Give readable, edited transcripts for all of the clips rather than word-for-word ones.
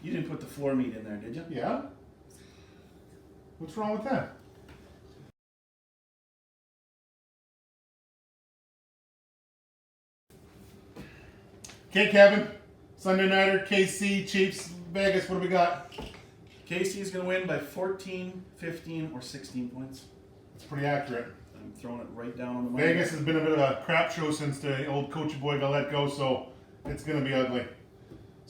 You didn't put the floor meat in there, did you? Yeah? What's wrong with that? Okay, Kevin. Sunday Nighter, KC, Chiefs, Vegas. What do we got? KC is going to win by 14, 15, or 16 points. It's pretty accurate. I'm throwing it right down on the money. Vegas has been a bit of a crap show since the old coachy boy got let go, so it's going to be ugly.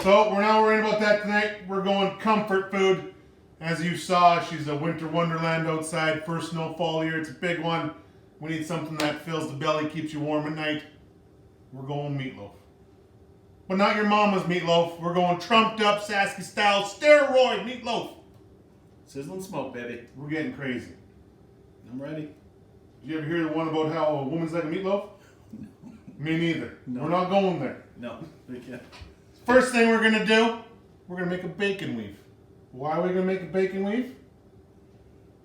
So we're not worrying about that tonight. We're going comfort food. As you saw, she's a winter wonderland outside. First snowfall year. It's a big one. We need something that fills the belly, keeps you warm at night. We're going meatloaf. But not your mama's meatloaf. We're going trumped up Sasky style steroid meatloaf. Sizzle and smoke, baby. We're getting crazy. I'm ready. Did you ever hear the one about how a woman's like a meatloaf? No. Me neither. No. We're not going there. No, we can't. First thing we're going to do, we're going to make a bacon weave. Why are we going to make a bacon weave?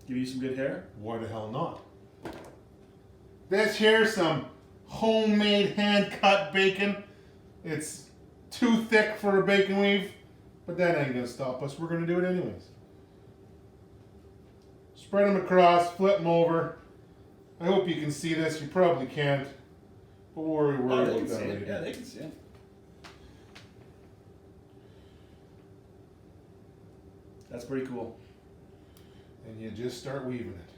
Give you some good hair? Why the hell not? This here's some homemade hand-cut bacon. It's too thick for a bacon weave, but that ain't going to stop us. We're going to do it anyways. Spread them across, flip them over. I hope you can see this. You probably can't. But we're worried about that later. Yeah, they can see it. That's pretty cool. And you just start weaving it.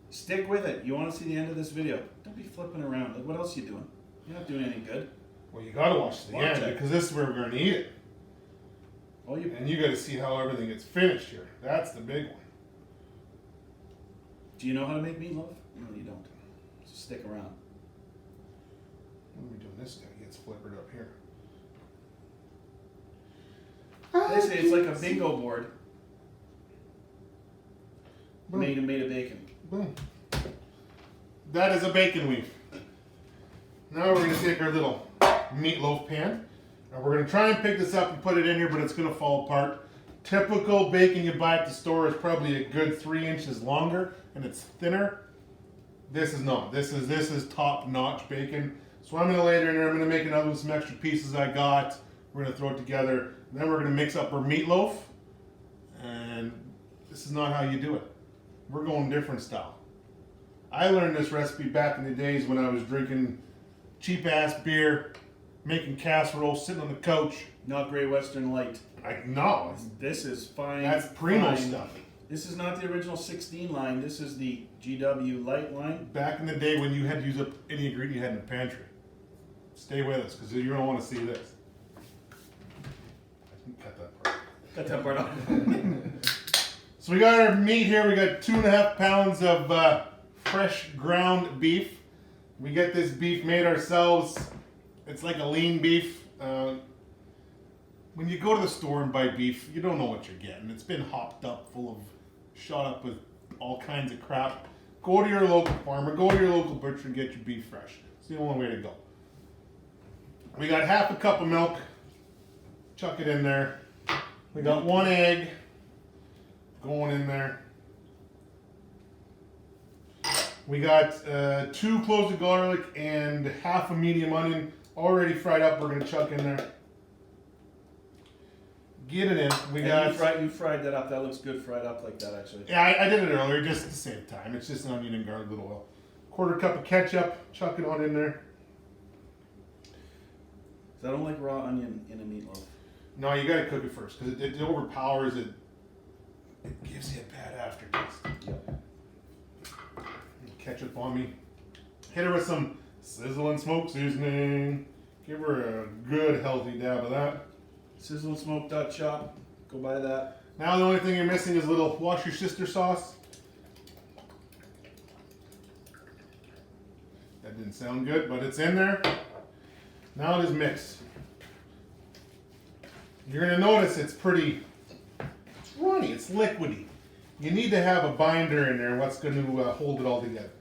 Stick with it. You want to see the end of this video. Don't be flipping around. Like, what else are you doing? You're not doing any good. Well, you gotta watch the end because this is where we're gonna eat it. Oh, And you gotta see how everything gets finished here. That's the big one. Do you know how to make meatloaf? No, you don't. So stick around. What are we doing? This guy gets flippered up here. They say it's like a bingo board Boom. made of bacon. Boom. That is a bacon weave. Now we're gonna take our little meatloaf pan. And we're gonna try and pick this up and put it in here, but it's gonna fall apart. Typical bacon you buy at the store is probably a good 3 inches longer and it's thinner. This is not. This is top-notch bacon. So I'm gonna lay it in there. I'm gonna make another with some extra pieces I got. We're gonna throw it together. And then we're gonna mix up our meatloaf. And this is not how you do it. We're going different style. I learned this recipe back in the days when I was drinking cheap-ass beer, making casserole, sitting on the couch. Not Great Western Light. No, This is fine. that's primo fine. stuff. This is not the original 16 line. This is the GW Light line. Back in the day when you had to use up any ingredient you had in the pantry. Stay with us, because you don't want to see this. I can cut that part. Cut that part off. So we got our meat here. We got 2.5 pounds of fresh ground beef. We get this beef made ourselves. It's like a lean beef. When you go to the store and buy beef, you don't know what you're getting. It's been hopped up, shot up with all kinds of crap. Go to your local farmer, go to your local butcher and get your beef fresh. It's the only way to go. We got 1/2 cup of milk. Chuck it in there. We got 1 egg going in there. We got 2 cloves of garlic and 1/2 a medium onion already fried up. We're gonna chuck in there. Get it in. You fried that up. That looks good fried up like that, actually. Yeah, I did it earlier just to save time. It's just onion and garlic, little oil. 1/4 cup of ketchup. Chuck it on in there. 'Cause I don't like raw onion in a meatloaf. No, you gotta cook it first because it overpowers it. It gives you a bad aftertaste. Yep. Ketchup on me. Hit her with some sizzle and smoke seasoning. Give her a good healthy dab of that. Sizzle and Smoke Dutch Shop. Go buy that. Now the only thing you're missing is a little wash your sister sauce. That didn't sound good, but it's in there. Now it is mixed. You're gonna notice it's runny, it's liquidy. You need to have a binder in there, what's gonna hold it all together.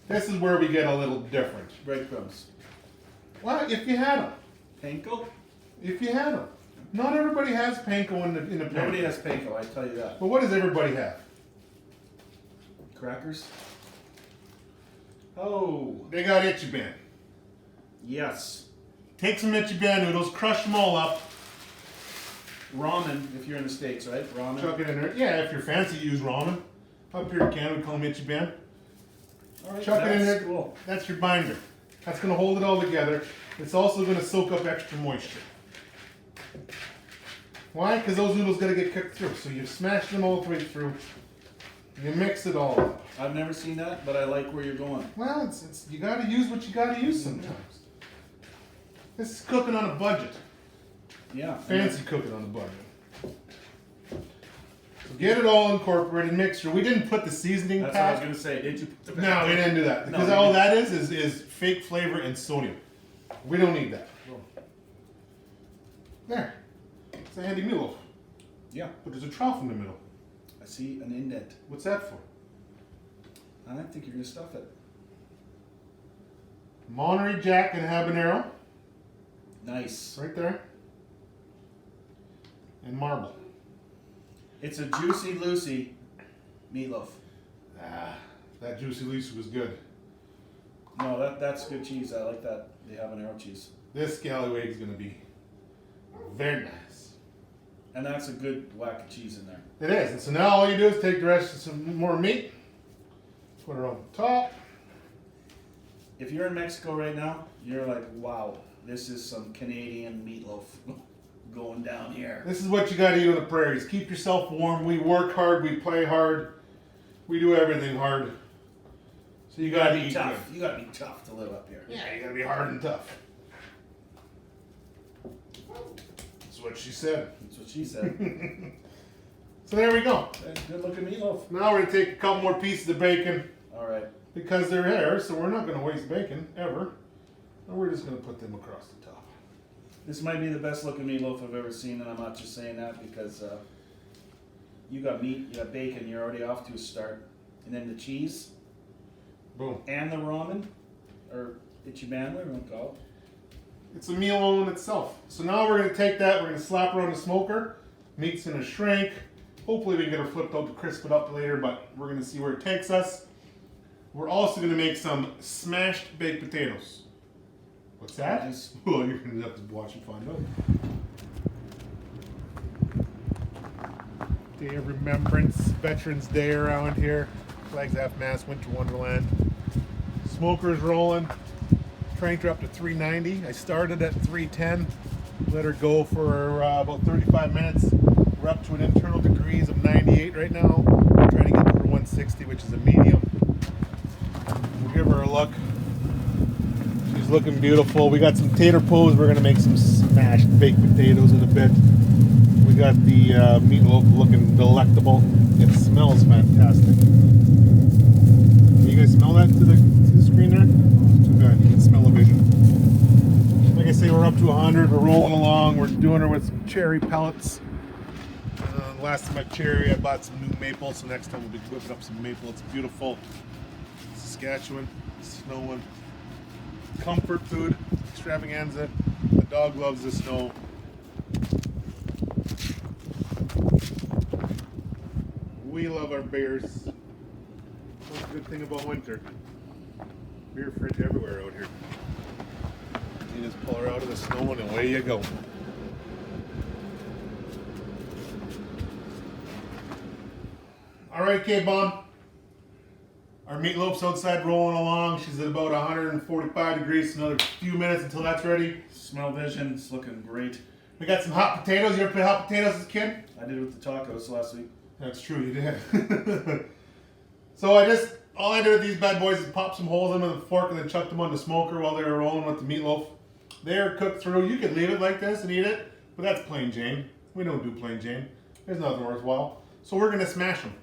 This is where we get a little different. Breadcrumbs. Well, if you had them. Panko? If you had them. Not everybody has panko in the pantry. Nobody has panko, I tell you that. But what does everybody have? Crackers? Oh, They got Ichiban. yes. Take some Michigan noodles, crush them all up, Ramen, if you're in the States, right? Ramen. chuck it in there. Yeah, if you're fancy, use ramen. Up here in Canada, we call them Michigan. All right, Chuck it in there. Cool. That's your binder. That's going to hold it all together. It's also going to soak up extra moisture. Why? Because those noodles got to get cooked through. So you smash them all the way through. You mix it all up. I've never seen that, but I like where you're going. Well, it's you got to use what you got to use sometimes. This is cooking on a budget. Yeah. Fancy cooking on a budget. So get it all incorporated, mixture. We didn't put the seasoning That's what I was pack. gonna say. Did you put the No, we didn't do that. Because No, all we that is fake flavor and sodium. We don't need that. There. It's a handy meatloaf. Yeah. But there's a trough in the middle. I see an indent. What's that for? I think you're gonna stuff it. Monterey Jack and habanero. Nice. Right there. And marble. It's a Juicy Lucy meatloaf. Ah, that Juicy Lucy was good. No, that's good cheese. I like that. The habanero cheese. This scallywag is going to be very nice. And that's a good whack of cheese in there. It is. And so now all you do is take the rest of some more meat, put it on the top. If you're in Mexico right now, you're like, wow, this is some Canadian meatloaf going down here. This is what you got to eat on the prairies. Keep yourself warm. We work hard. We play hard. We do everything hard. So you got to eat tough. good. You gotta be tough to live up here. Yeah, you got to be hard and tough. That's what she said. That's what she said. So there we go. Good looking meatloaf. Now we're going to take a couple more pieces of bacon All right. because they're here, so we're not going to waste bacon ever. And we're just going to put them across the top. This might be the best looking meatloaf I've ever seen, and I'm not just saying that because you got meat, you got bacon, you're already off to a start. And then the cheese Boom. and the ramen, or ichiban, whatever you want to call it. It's a meal all in itself. So now we're going to take that, we're going to slap her on the smoker. Meat's going to shrink. Hopefully we can get her flipped out to crisp it up later, but we're going to see where it takes us. We're also going to make some smashed baked potatoes. What's that? Nice. Well, you're going to have to watch and find out. Day of Remembrance, Veterans Day around here. Flags half mast, Winter Wonderland. Smoker's rolling. Cranked her up to 390. I started at 310. Let her go for about 35 minutes. We're up to an internal degrees of 98 right now. We're trying to get to her 160, which is a medium. We'll give her a look. She's looking beautiful. We got some tater pose. We're gonna make some smashed baked potatoes in a bit. We got the meatloaf looking delectable. It smells fantastic. Can you guys smell that to the screen there? Too bad. You can smell the vision. Like I say, we're up to 100. We're rolling along. We're doing her with some cherry pellets. Last time I cherry, I bought some new maple, so next time we'll be whipping up some maple. It's beautiful. Saskatchewan, snowing. Comfort food, extravaganza. The dog loves the snow. We love our beers. That's a good thing about winter. Beer fridge everywhere out here. You just pull her out of the snow and away you go. All right, K-Bomb. Our meatloaf's outside rolling along. She's at about 145 degrees. Another few minutes until that's ready. Smell vision, it's looking great. We got some hot potatoes. You ever play hot potatoes as a kid? I did it with the tacos last week. That's true, you did. So all I did with these bad boys is pop some holes in them with a fork and then chuck them on the smoker while they were rolling with the meatloaf. They are cooked through. You could leave it like this and eat it, but that's plain Jane. We don't do plain Jane. There's nothing worthwhile. So we're gonna smash them.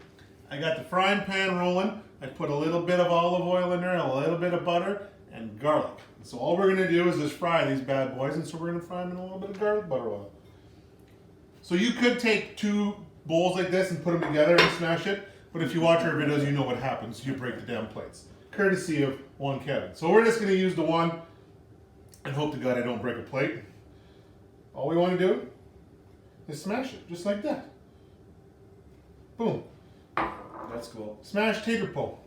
I got the frying pan rolling. I put a little bit of olive oil in there, a little bit of butter, and garlic. So all we're gonna do is just fry these bad boys, and so we're gonna fry them in a little bit of garlic butter oil. So you could take two bowls like this and put them together and smash it, but if you watch our videos, you know what happens. You break the damn plates. Courtesy of one Kevin. So we're just gonna use the one and hope to God I don't break a plate. All we wanna do is smash it, just like that. Boom. That's cool. Smashed tater pole.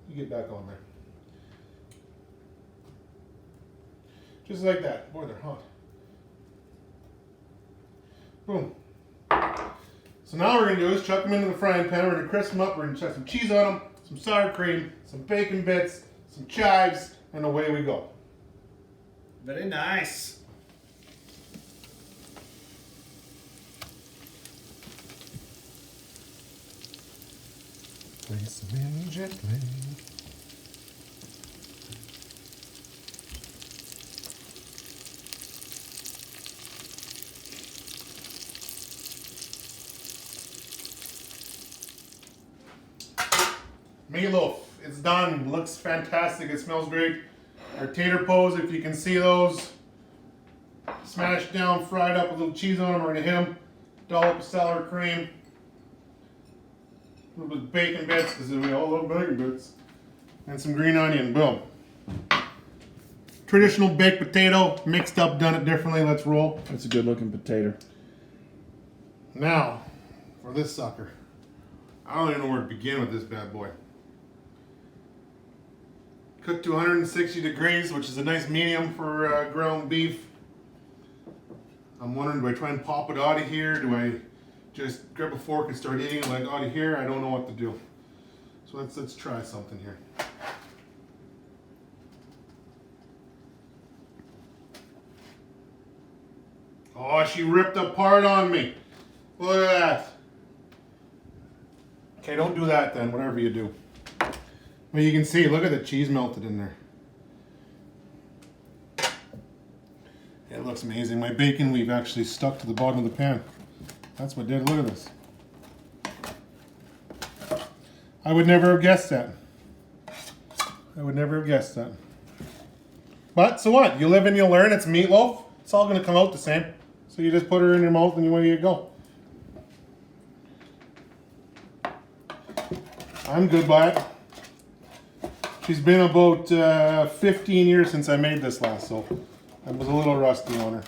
You get back on there. Just like that. Boy, they're hot. Boom. So now what we're going to do is chuck them into the frying pan. We're going to crisp them up. We're going to chuck some cheese on them, some sour cream, some bacon bits, some chives, and away we go. Very nice. Place them in gently. Meatloaf, it's done. Looks fantastic. It smells great. Our tater pose, if you can see those, smashed down, fried up with a little cheese on them. We're gonna hit them, dollop of sour cream, a little bit of bacon bits because we all love bacon bits, and some green onion. Boom. Traditional baked potato, mixed up, done it differently. Let's roll. That's a good looking potato. Now, for this sucker, I don't even know where to begin with this bad boy. Cooked to 160 degrees, which is a nice medium for ground beef. I'm wondering, do I try and pop it out of here? Do I just grab a fork and start eating it like out of here? I don't know what to do. So let's try something here. Oh, she ripped apart on me. Look at that. Okay, don't do that then, whatever you do. Well, you can see, look at the cheese melted in there. It looks amazing. My bacon we've actually stuck to the bottom of the pan. That's what did it. Look at this. I would never have guessed that. I would never have guessed that. But, so what? You live and you learn. It's meatloaf. It's all going to come out the same. So you just put her in your mouth and away you go. I'm good by it. She's been about 15 years since I made this last, so I was a little rusty on her.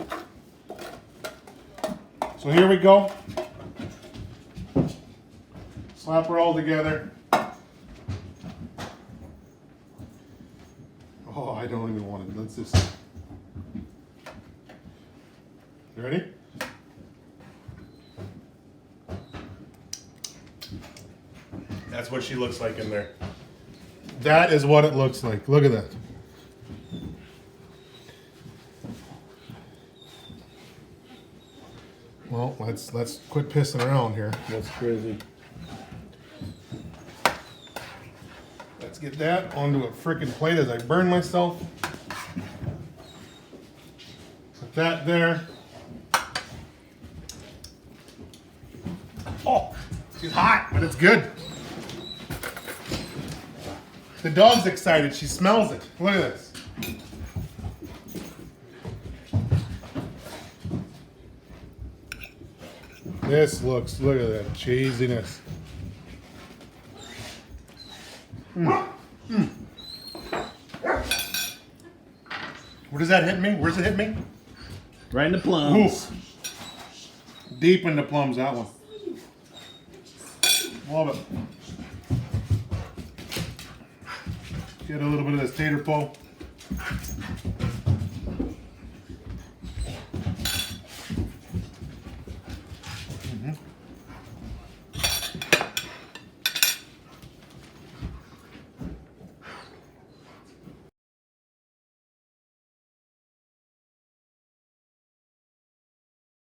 So here we go. Slap her all together. Oh, I don't even want it. Let's just... You ready? That's what she looks like in there. That is what it looks like. Look at that. Well, let's quit pissing around here. That's crazy. Let's get that onto a frickin' plate as I burn myself. Put that there. Oh, she's hot, but it's good. The dog's excited. She smells it. Look at this. This looks, look at that cheesiness. Where does that hit me? Where's it hit me? Right in the plums. Ooh. Deep in the plums, that one. Love it. Get a little bit of this tater po.